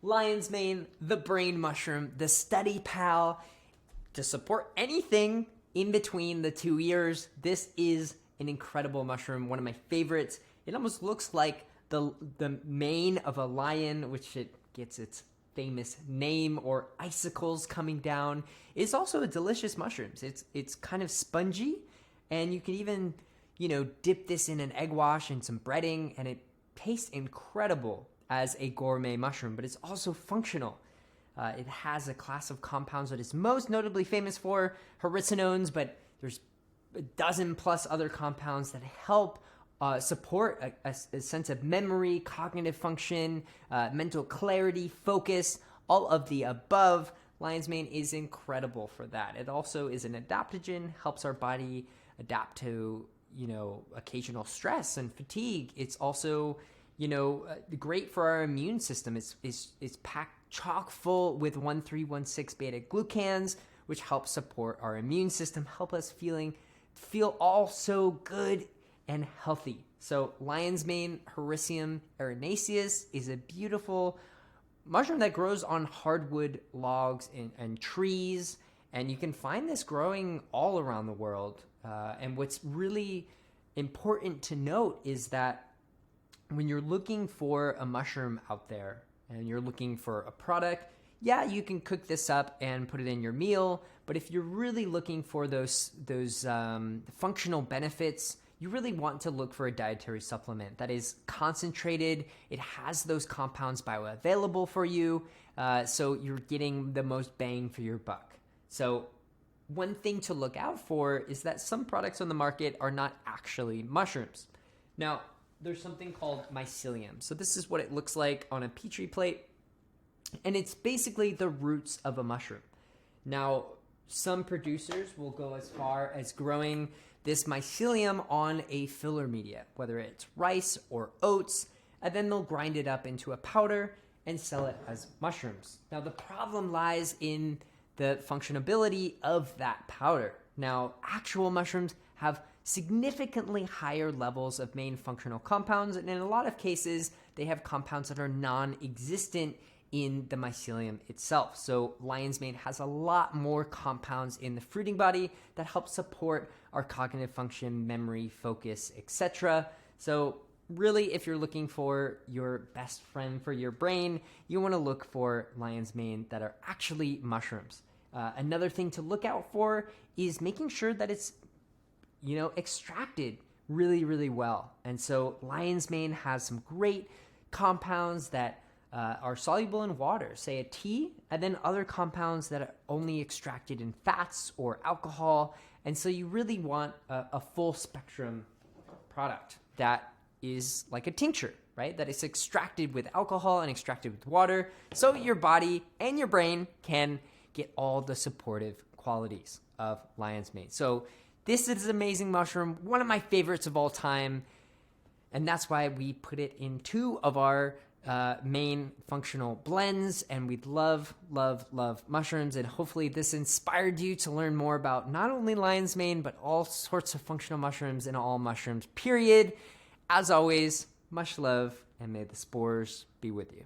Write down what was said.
Lion's mane, the brain mushroom, the study pal, to support anything in between the two ears. This is an incredible mushroom, one of my favorites. It almost looks like the mane of a lion, which it gets its famous name, or icicles coming down. It's also a delicious mushroom. It's kind of spongy, and you can even, dip this in an egg wash and some breading, and it tastes incredible as a gourmet mushroom, but it's also functional. It has a class of compounds that it's most notably famous for, hericenones, but there's a dozen plus other compounds that help support a sense of memory, cognitive function, mental clarity, focus, all of the above. Lion's mane is incredible for that. It also is an adaptogen, helps our body adapt to, occasional stress and fatigue. It's also, great for our immune system. It's packed chock full with 1,3,1,6 beta glucans, which help support our immune system, help us feel all so good and healthy. So lion's mane, Hericium erinaceus, is a beautiful mushroom that grows on hardwood logs and trees, and you can find this growing all around the world. And what's really important to note is that when you're looking for a mushroom out there and you're looking for a product, yeah, you can cook this up and put it in your meal. But if you're really looking for those functional benefits, you really want to look for a dietary supplement that is concentrated. It has those compounds bioavailable for you, so you're getting the most bang for your buck. So one thing to look out for is that some products on the market are not actually mushrooms. Now, there's something called mycelium. So this is what it looks like on a Petri plate, and it's basically the roots of a mushroom. Now, some producers will go as far as growing this mycelium on a filler media, whether it's rice or oats, and then they'll grind it up into a powder and sell it as mushrooms. Now, the problem lies in the functionability of that powder. Now, actual mushrooms have significantly higher levels of main functional compounds, and in a lot of cases, they have compounds that are non-existent in the mycelium itself. So lion's mane has a lot more compounds in the fruiting body that help support our cognitive function, memory, focus, etc. So really, if you're looking for your best friend for your brain, you want to look for lion's mane that are actually mushrooms. Another thing to look out for is making sure that it's, extracted really, really well. And so lion's mane has some great compounds that are soluble in water, say a tea, and then other compounds that are only extracted in fats or alcohol. And so you really want a full spectrum product that is like a tincture, right? That is extracted with alcohol and extracted with water, so your body and your brain can get all the supportive qualities of lion's mane. So this is an amazing mushroom, one of my favorites of all time, and that's why we put it in 2 of our main functional blends, and we love mushrooms, and hopefully this inspired you to learn more about not only lion's mane, but all sorts of functional mushrooms and all mushrooms, period. As always, much love, and may the spores be with you.